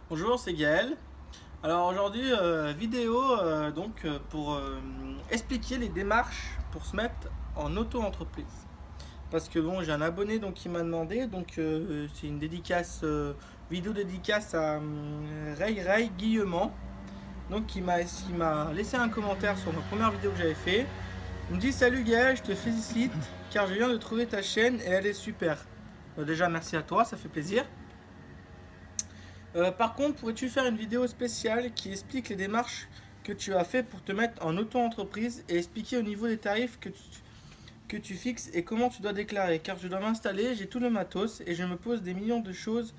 Bonjour, c'est Gaël. Alors aujourd'hui, vidéo pour expliquer les démarches pour se mettre en auto-entreprise. Parce que bon, j'ai un abonné donc qui m'a demandé, c'est une dédicace, vidéo dédicace à Ray Guillemant, donc qui m'a laissé un commentaire sur ma première vidéo que j'avais fait. Il me dit: salut Gaël, je te félicite car je viens de trouver ta chaîne et elle est super. Déjà merci à toi, ça fait plaisir. Par contre, pourrais-tu faire une vidéo spéciale qui explique les démarches que tu as fait pour te mettre en auto-entreprise et expliquer au niveau des tarifs que tu fixes et comment tu dois déclarer? Car je dois m'installer, j'ai tout le matos et je me pose des millions de choses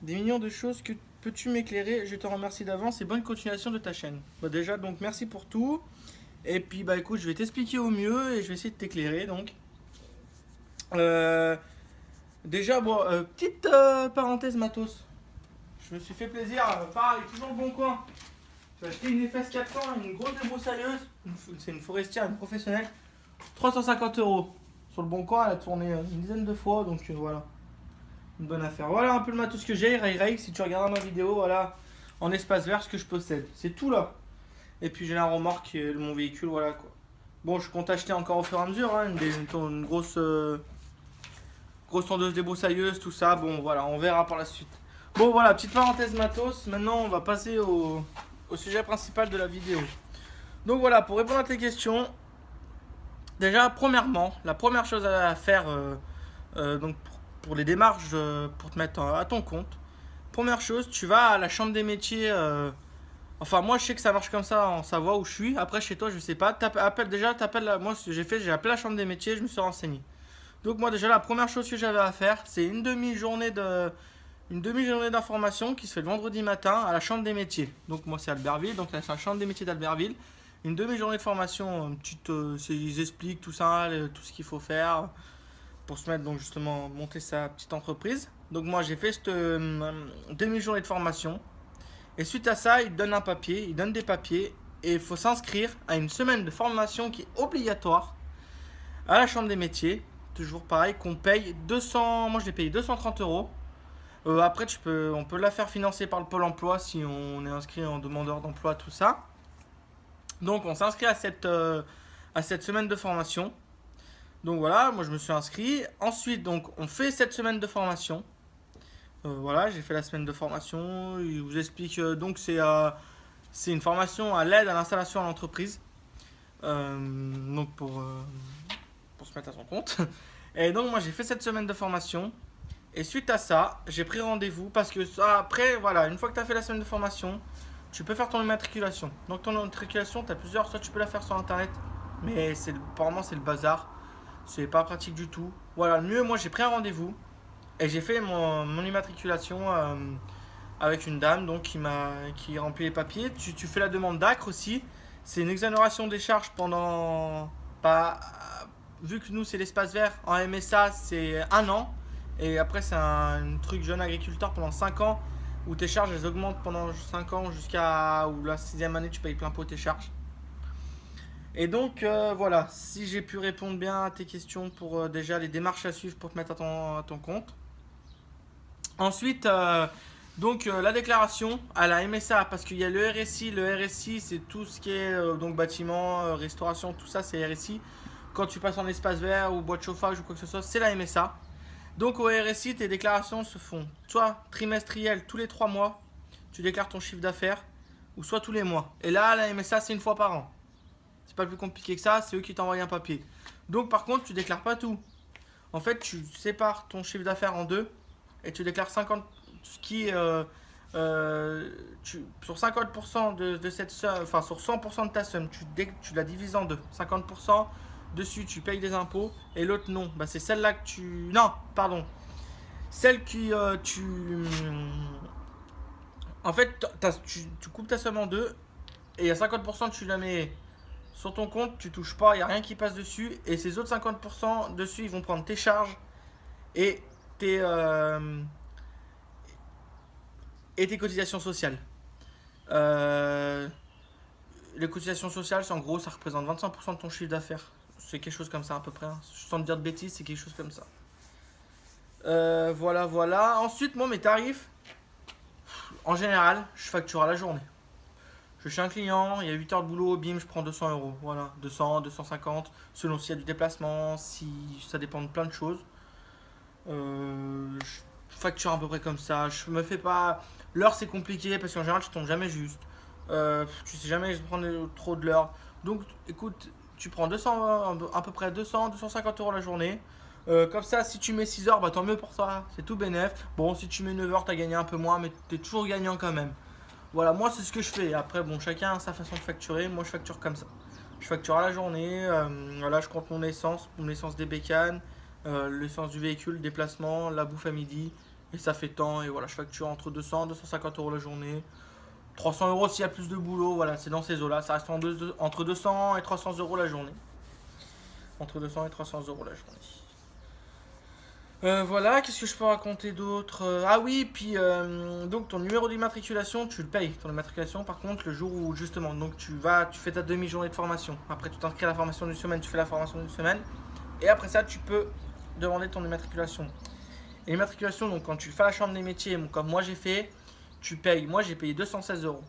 que peux-tu m'éclairer? Je te remercie d'avance et bonne continuation de ta chaîne. Bah déjà, donc merci pour tout. Et puis bah écoute, je vais t'expliquer au mieux et je vais essayer de t'éclairer donc. Euh, Déjà, bon, petite parenthèse matos. Je me suis fait plaisir, pareil, toujours le bon coin. J'ai acheté une FS 400, une grosse débroussailleuse. C'est une forestière, une professionnelle. 350 € sur le bon coin, elle a tourné une dizaine de fois, donc voilà, une bonne affaire. Voilà un peu le matos que j'ai, Ray, si tu regardes ma vidéo, voilà, en espace vert ce que je possède. C'est tout là. Et puis j'ai la remorque, mon véhicule, voilà quoi. Bon, je compte acheter encore au fur et à mesure, hein, une grosse tondeuse débroussailleuse, tout ça. Bon, voilà, on verra par la suite. Bon, voilà, petite parenthèse matos. Maintenant, on va passer au sujet principal de la vidéo. Donc voilà, pour répondre à tes questions, déjà, premièrement, la première chose à faire pour les démarches pour te mettre à ton compte, première chose, tu vas à la chambre des métiers. Enfin, moi, je sais que ça marche comme ça en Savoie où je suis. Après, chez toi, je sais pas. Moi, ce que j'ai fait, j'ai appelé la chambre des métiers, je me suis renseigné. Donc, moi, déjà, la première chose que j'avais à faire, c'est une demi-journée d'information qui se fait le vendredi matin à la chambre des métiers. Donc, moi, c'est Albertville, donc là, c'est la chambre des métiers d'Albertville. Une demi-journée de formation, ils expliquent tout ça, tout ce qu'il faut faire pour se mettre, donc justement, monter sa petite entreprise. Donc, moi, j'ai fait cette demi-journée de formation. Et suite à ça, ils donnent un papier, ils donnent des papiers. Et il faut s'inscrire à une semaine de formation qui est obligatoire à la chambre des métiers. Toujours pareil, qu'on paye 200. Moi, je l'ai payé 230 €. Après, on peut la faire financer par le Pôle emploi si on est inscrit en demandeur d'emploi, tout ça. Donc, on s'inscrit à cette semaine de formation. Donc voilà, moi je me suis inscrit. Ensuite, donc, on fait cette semaine de formation. Voilà, j'ai fait la semaine de formation. Il vous explique donc c'est une formation à l'aide à l'installation en entreprise. Donc pour se mettre à son compte. Et donc moi j'ai fait cette semaine de formation. Et suite à ça, j'ai pris rendez-vous parce que ça, après, voilà, une fois que tu as fait la semaine de formation, tu peux faire ton immatriculation. Donc ton immatriculation, tu as plusieurs, soit tu peux la faire sur internet, mais apparemment c'est le bazar, c'est pas pratique du tout. Voilà, le mieux, moi j'ai pris un rendez-vous et j'ai fait mon immatriculation avec une dame donc qui remplit les papiers. Tu fais la demande d'ACRE aussi. C'est une exonération des charges pendant. Pas, vu que nous c'est l'espace vert, en MSA c'est un an. Et après c'est un truc jeune agriculteur pendant 5 ans où tes charges elles augmentent pendant 5 ans jusqu'à où la sixième année tu payes plein pot tes charges. Et donc voilà, si j'ai pu répondre bien à tes questions pour déjà les démarches à suivre pour te mettre à ton compte. Ensuite, la déclaration à la MSA, parce qu'il y a le RSI. Le RSI, c'est tout ce qui est donc bâtiment, restauration, tout ça, c'est RSI. Quand tu passes en espace vert ou boîte de chauffage ou quoi que ce soit, c'est la MSA. Donc au RSI, tes déclarations se font soit trimestrielles tous les 3 mois, tu déclares ton chiffre d'affaires, ou soit tous les mois. Et là, la MSA, c'est une fois par an. C'est pas plus compliqué que ça, c'est eux qui t'envoient un papier. Donc par contre, tu déclares pas tout. En fait, tu sépares ton chiffre d'affaires en deux et tu déclares 50, ce qui sur 50% de cette somme, enfin sur 100% de ta somme, tu la divises en deux. 50% dessus, tu payes des impôts et l'autre non. Bah, c'est celle-là que tu. Non, pardon. Celle qui. En fait, tu coupes ta somme en deux et il y a 50%, tu la mets sur ton compte, tu touches pas, il n'y a rien qui passe dessus. Et ces autres 50% dessus, ils vont prendre tes charges et tes, euh, et tes cotisations sociales. Euh, les cotisations sociales, c'est en gros, ça représente 25% de ton chiffre d'affaires. C'est quelque chose comme ça à peu près. Hein. Sans te dire de bêtises, c'est quelque chose comme ça. Voilà, voilà. Ensuite, moi, mes tarifs. En général, je facture à la journée. Je suis un client, il y a 8 heures de boulot, bim, je prends 200 euros. Voilà, 200, 250, selon s'il y a du déplacement, si ça dépend de plein de choses. Je facture à peu près comme ça. Je me fais pas. L'heure, c'est compliqué parce qu'en général, je tombe jamais juste. Tu sais jamais, je prends trop de l'heure. Donc, écoute, tu prends 200, à peu près 200, 250 euros la journée. Comme ça, si tu mets 6 heures, bah tant mieux pour toi. C'est tout bénef. Bon, si tu mets 9 heures, t'as gagné un peu moins, mais t'es toujours gagnant quand même. Voilà, moi, c'est ce que je fais. Après, bon, chacun a sa façon de facturer. Moi, je facture comme ça. Je facture à la journée. Voilà, je compte mon essence des bécanes, l'essence du véhicule, le déplacement, la bouffe à midi. Et ça fait tant. Et voilà, je facture entre 200 et 250 euros la journée. 300 euros s'il y a plus de boulot. Voilà, c'est dans ces eaux-là. Ça reste entre 200 et 300 euros la journée. Entre 200 et 300 euros la journée. Voilà, qu'est-ce que je peux raconter d'autre? Ah oui, puis donc ton numéro d'immatriculation, tu le payes. Ton immatriculation, par contre, le jour où justement, donc tu fais ta demi-journée de formation. Après, tu t'inscris à la formation d'une semaine, tu fais la formation d'une semaine. Et après ça, tu peux demander ton immatriculation. Et l'immatriculation, donc quand tu fais à la chambre des métiers, comme moi j'ai fait, tu payes. Moi j'ai payé 216 euros.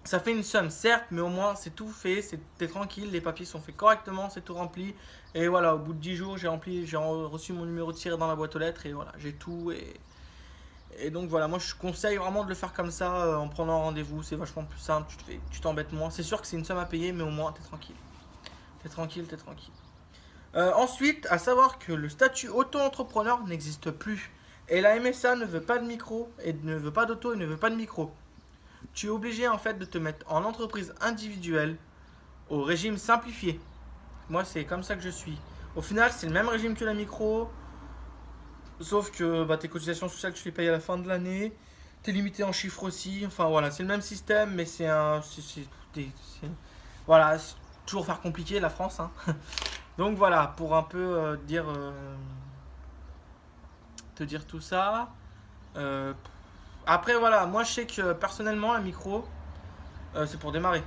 Ça fait une somme, certes, mais au moins c'est tout fait, t'es tranquille, les papiers sont faits correctement, c'est tout rempli. Et voilà, au bout de 10 jours, j'ai reçu mon numéro de tiré dans la boîte aux lettres et voilà, j'ai tout. Et donc voilà, moi je conseille vraiment de le faire comme ça, en prenant rendez-vous, c'est vachement plus simple, tu t'embêtes moins. C'est sûr que c'est une somme à payer, mais au moins t'es tranquille. T'es tranquille, t'es tranquille. Ensuite, à savoir que le statut auto-entrepreneur n'existe plus. Et la MSA ne veut pas de micro, et ne veut pas d'auto, et ne veut pas de micro. Tu es obligé en fait de te mettre en entreprise individuelle au régime simplifié. Moi, c'est comme ça que je suis. Au final, c'est le même régime que la micro, sauf que tes cotisations sociales, tu les payes à la fin de l'année. Tu es limité en chiffres aussi. Enfin voilà, c'est le même système, mais c'est un. Voilà, c'est toujours faire compliqué la France. Hein. Donc voilà, pour un peu te dire tout ça. Euh, Après voilà, moi je sais que personnellement la micro, c'est pour démarrer.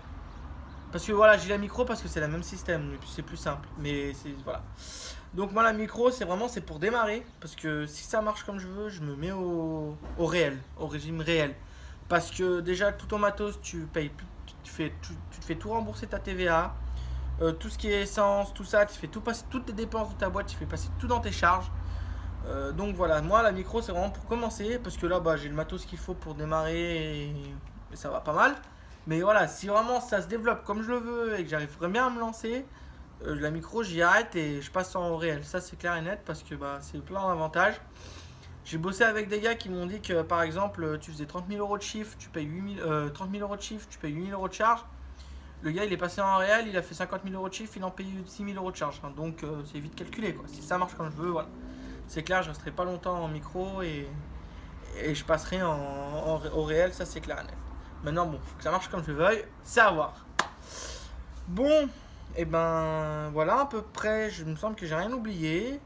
Parce que voilà, j'ai la micro parce que c'est le même système, c'est plus simple. Mais c'est voilà. Donc moi la micro c'est pour démarrer. Parce que si ça marche comme je veux, je me mets au réel, au régime réel. Parce que déjà tout ton matos, tu payes, tu te fais tout rembourser ta TVA. Tout ce qui est essence, tout ça, tu fais tout passer, toutes tes dépenses de ta boîte, tu fais passer tout dans tes charges. Donc voilà, moi la micro c'est vraiment pour commencer parce que là j'ai le matos qu'il faut pour démarrer et ça va pas mal. Mais voilà, si vraiment ça se développe comme je le veux et que j'arriverai bien à me lancer, la micro j'y arrête et je passe en réel. Ça c'est clair et net parce que c'est plein d'avantages. J'ai bossé avec des gars qui m'ont dit que par exemple tu faisais 30 000 euros de chiffre, tu payes 8 000, 30 000 euros de chiffre, tu payes 8 000 euros de charge. Le gars il est passé en réel, il a fait 50 000 euros de chiffre, il en paye 6 000 euros de charge. Hein. Donc c'est vite calculé quoi. Si ça marche comme je veux, voilà. C'est clair, je resterai pas longtemps en micro et je passerai au réel, ça c'est clair et net. Maintenant, bon, faut que ça marche comme je veuille, c'est à voir. Bon, et ben voilà à peu près, je me semble que j'ai rien oublié.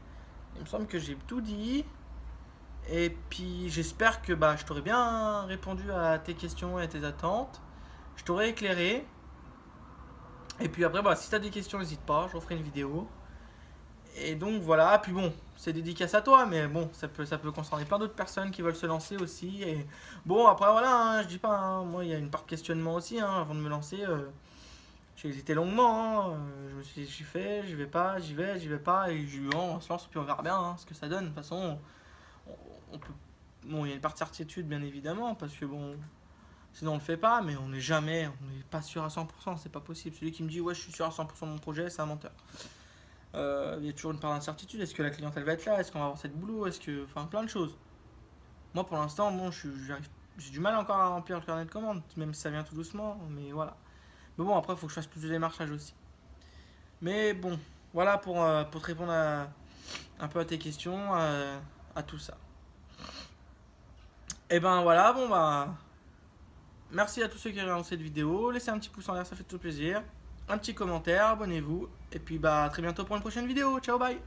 Il me semble que j'ai tout dit. Et puis j'espère que je t'aurai bien répondu à tes questions et à tes attentes. Je t'aurai éclairé. Et puis après, si t'as des questions, n'hésite pas, je referai une vidéo. Et donc voilà, puis bon, c'est dédicace à toi, mais bon, ça peut concerner plein d'autres personnes qui veulent se lancer aussi. Et bon, après voilà, hein, je dis pas, hein, moi il y a une part de questionnement aussi, hein, avant de me lancer. J'ai hésité longuement, hein, je me suis dit, j'y fais, j'y vais pas, j'y vais pas, et on se lance, puis on verra bien hein, ce que ça donne. De toute façon, on peut. Bon, il y a une partie de certitude, bien évidemment, parce que bon, sinon on le fait pas, mais on n'est pas sûr à 100%, c'est pas possible. Celui qui me dit, ouais, je suis sûr à 100% de mon projet, c'est un menteur. Il y a toujours une part d'incertitude. Est-ce que la clientèle va être là? Est-ce qu'on va avoir cette boulot? Enfin, plein de choses. Moi, pour l'instant, bon, j'ai du mal encore à remplir le carnet de commandes, même si ça vient tout doucement. Mais voilà. Mais bon, après, il faut que je fasse plus de démarchage aussi. Mais bon, voilà pour te répondre un peu à tes questions, à tout ça. Et ben voilà, bon merci à tous ceux qui ont regardé cette vidéo. Laissez un petit pouce en l'air, ça fait tout plaisir. Un petit commentaire, abonnez-vous. Et puis à très bientôt pour une prochaine vidéo. Ciao, bye!